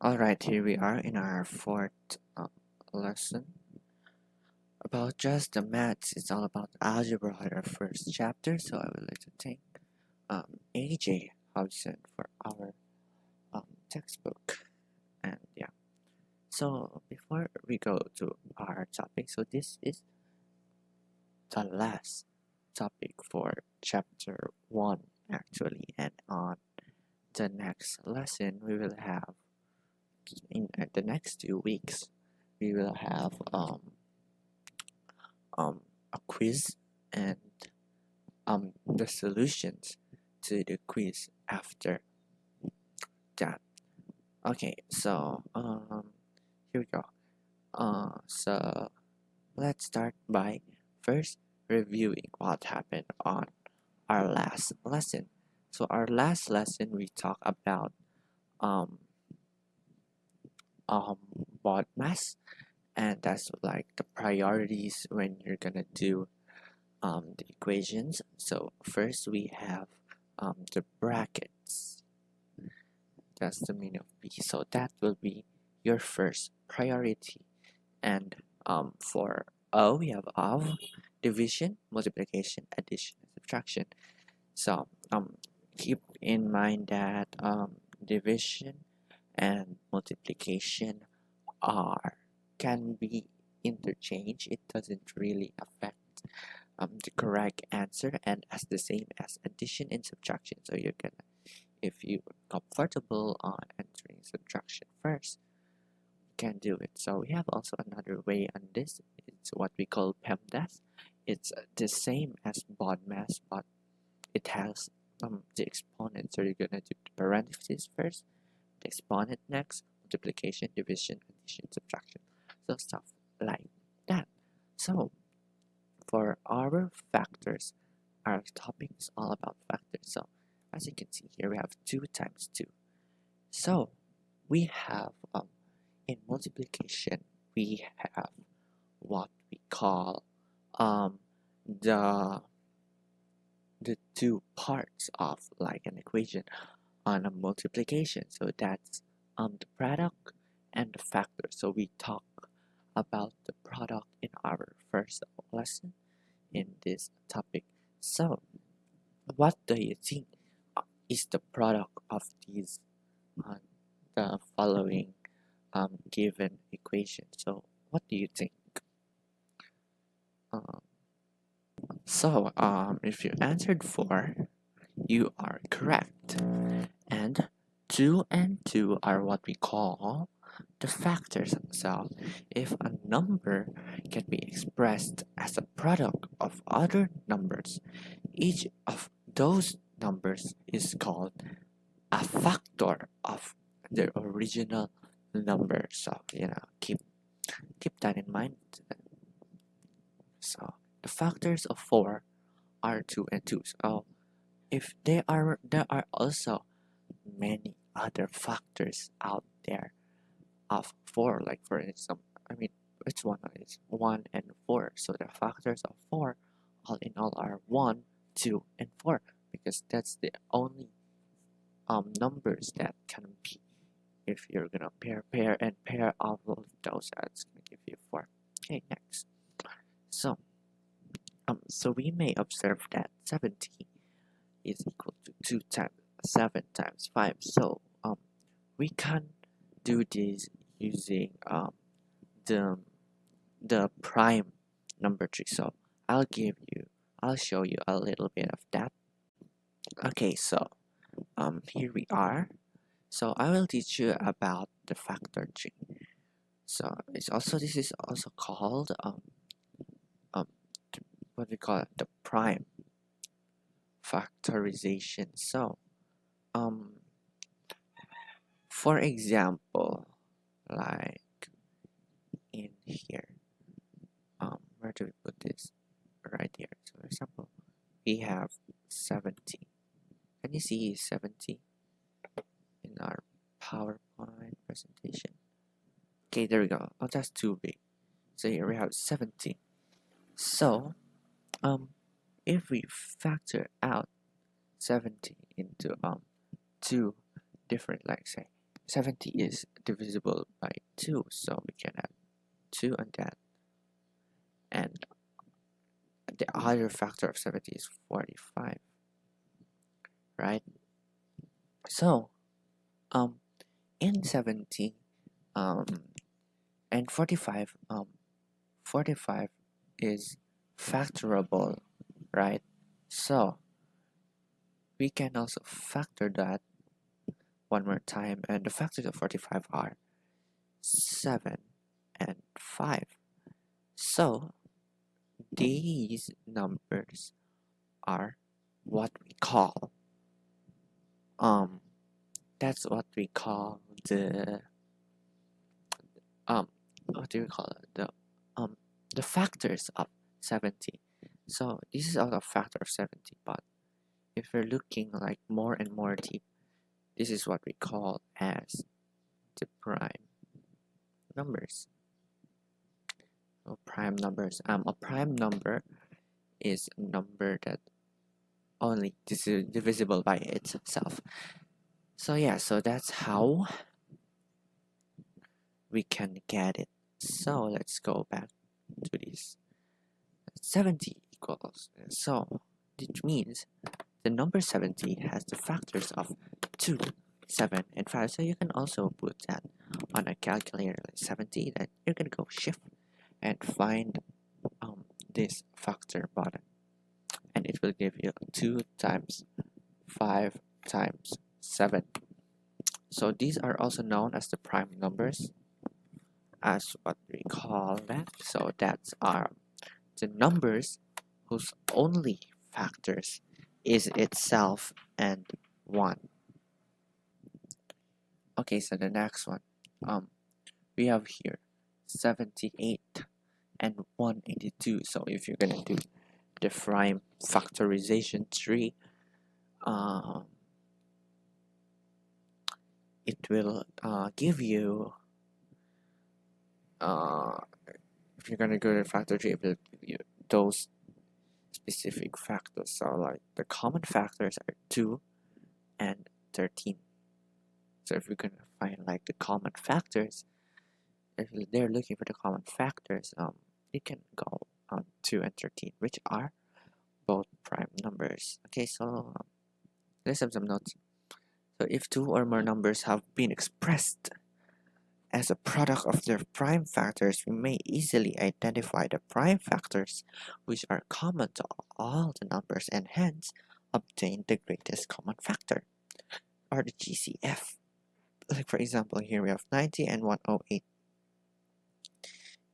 Alright, here we are in our fourth lesson about just the maths. It's all about algebra, our first chapter. So I would like to thank AJ Hobson for our textbook. And yeah, so before we go to our topic, so this is the last topic for chapter 1 actually. And on the next lesson, we will have in the next 2 weeks, we will have a quiz and the solutions to the quiz after that. Okay, so here we go. So let's start by first reviewing what happened on our last lesson. So our last lesson we talked about um bod mass, and that's like the priorities when you're gonna do the equations. So first we have the brackets. That's the meaning of B. So that will be your first priority. And for O, we have of, division, multiplication, addition, and subtraction. So keep in mind that division and multiplication can be interchanged. It doesn't really affect the correct answer, and as the same as addition and subtraction. So you're gonna, if you're comfortable on entering subtraction first, you can do it. So we have also another way on this. It's what we call PEMDAS. It's the same as BODMAS, but it has the exponent. So you're gonna do the parentheses first, the exponent next, multiplication, division, addition, subtraction. So stuff like that. So for our factors, our topic is all about factors. So as you can see here, we have 2 times 2. So we have in multiplication, we have what we call the the two parts of like an equation on a multiplication. So that's the product and the factor. So we talk about the product in our first lesson in this topic. So what do you think is the product of these the following given equation? So what do you think? Um, if you answered 4, you are correct. And 2 and 2 are what we call the factors themselves. If a number can be expressed as a product of other numbers, each of those numbers is called a factor of the original number. So keep that in mind. So the factors of 4 are 2 and 2. So if there are also many other factors out there of 4, like for example, which one is 1 and 4. So the factors of 4 all in all are 1, 2, and 4, because that's the only numbers that can be. If you're gonna pair and pair all of those, that's gonna give you 4. Okay, next. So we may observe that 70 is equal to 2 times 7 times 5. So we can do this using the prime number tree. So I'll show you a little bit of that. Okay, so here we are. So I will teach you about the factor tree. So this is also called what we call it, the prime factorization. So for example, like in here, where do we put this? Right here. So for example, we have 70. Can you see 70 in our PowerPoint presentation? Okay, there we go. Oh, that's too big. So here we have 70. So if we factor out 70 into two different, like say 70 is divisible by 2, so we can add 2 on that. And the other factor of 70 is 45, right? So, in 70, um, and 45, 45 is factorable, right? So, we can also factor that one more time, and the factors of 45 are 7 and 5. So, these numbers are what we call um that's what we call the what do we call it, the factors of 70. So this is also a factor of 70, but if we're looking like more and more deep, this is what we call as the prime numbers. So prime numbers, a prime number is a number that only is divisible by itself. So yeah, so that's how we can get it. So let's go back to this. 70 equals, so it means the number 70 has the factors of 2, 7, and 5. So you can also put that on a calculator, like 70, that you can go shift and find this factor button, and it will give you 2 times 5 times 7. So these are also known as the prime numbers, as what we call that. So that's our the numbers whose only factors is itself and 1. Okay, so the next one, we have here 78 and 182. So if you're gonna do the prime factorization tree, it will give you if you're gonna go to the factor tree, it will give you those specific factors. So like the common factors are 2 and 13. So if we're gonna find like the common factors, if they're looking for the common factors, you can go on 2 and 13, which are both prime numbers. Okay, so let's have some notes. So if 2 or more numbers have been expressed as a product of their prime factors, we may easily identify the prime factors which are common to all the numbers and hence obtain the greatest common factor, or the GCF. Like for example, here we have 90 and 108.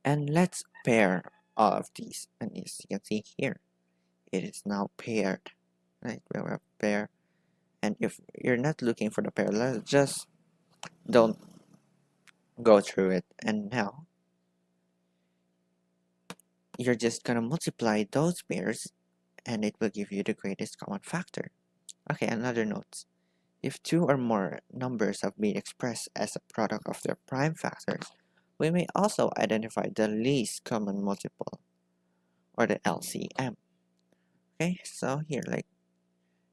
And let's pair all of these. And as you can see here, it is now paired. Right? We have pair. And if you're not looking for the pair, let's just don't go through it. And now you're just gonna multiply those pairs and it will give you the greatest common factor. Okay, another note. If 2 or more numbers have been expressed as a product of their prime factors, we may also identify the least common multiple, or the LCM. Okay, so here, like,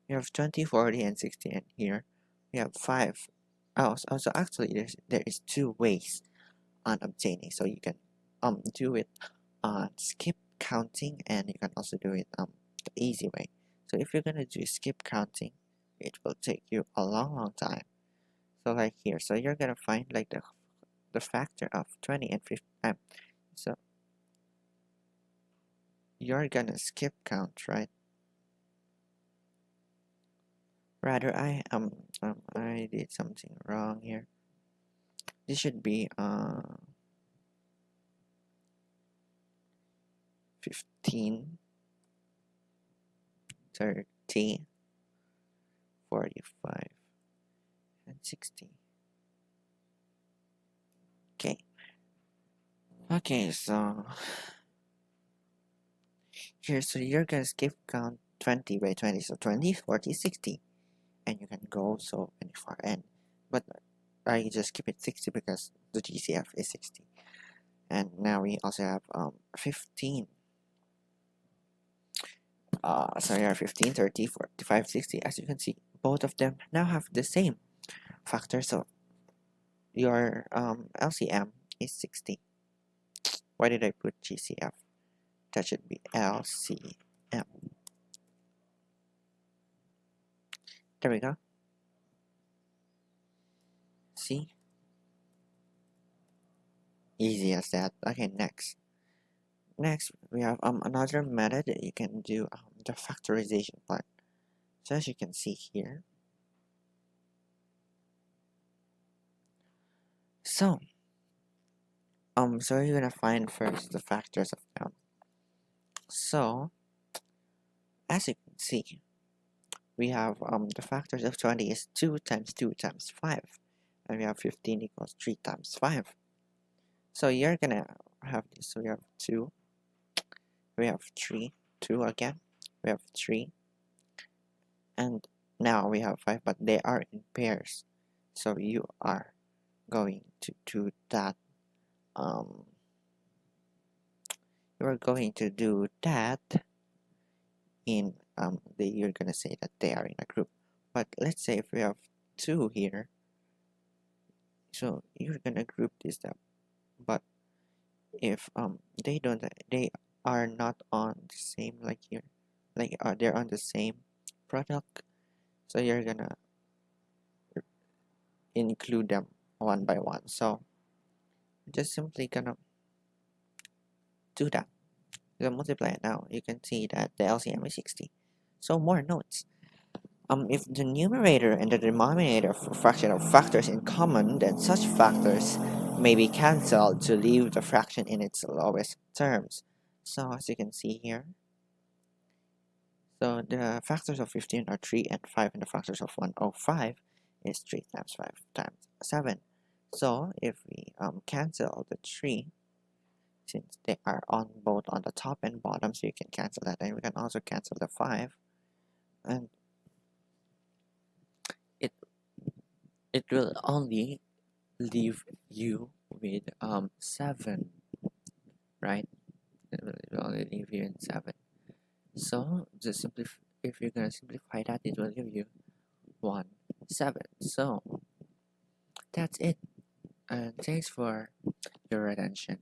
you have 20, 40, and 60, and here we have 5. Oh, so actually, there is 2 ways on obtaining. So you can do it on skip counting, and you can also do it the easy way. So if you're gonna do skip counting, it will take you a long time. So like here, so you're gonna find like the factor of 20 and 50. So you're gonna skip count, right? Rather, I did something wrong here. This should be 15, 30, 45, and 60. Okay, so here, so you're gonna skip count 20 by 20, so 20, 40, 60, and you can go so many far. And but I just keep it 60 because the GCF is 60. And now we also have 15. Sorry, 15, 30, 45, 60. As you can see, both of them now have the same factor. So your LCM is 60. Why did I put GCF? That should be LCM. There we go. See? Easy as that. Okay, next. Next, we have another method that you can do the factorization part. So as you can see here. So you're gonna find first the factors of them. So as you can see, we have the factors of 20 is 2 times 2 times 5, and we have 15 equals 3 times 5. So you're gonna have this. So we have 2, we have 3, 2 again, we have 3, and now we have 5, but they are in pairs. So you are going to do that. You are going to do that in you're gonna say that they are in a group. But let's say if we have 2 here, so you're gonna group this up. But if they are not on the same, like here, like they're on the same product, so you're gonna include them one by one. So just simply gonna do that. You can multiply it now. You can see that the LCM is 60. So more notes. If the numerator and the denominator of a fraction are factors in common, then such factors may be cancelled to leave the fraction in its lowest terms. So as you can see here, so the factors of 15 are 3 and 5, and the factors of 105 is 3 times 5 times 7. So if we cancel the 3, since they are on both on the top and bottom, so you can cancel that, and we can also cancel the 5, and it will only leave you with 7, right? It will only leave you in 7. So just if you're gonna simplify that, it will give you 1, 7. So that's it, and thanks for your attention.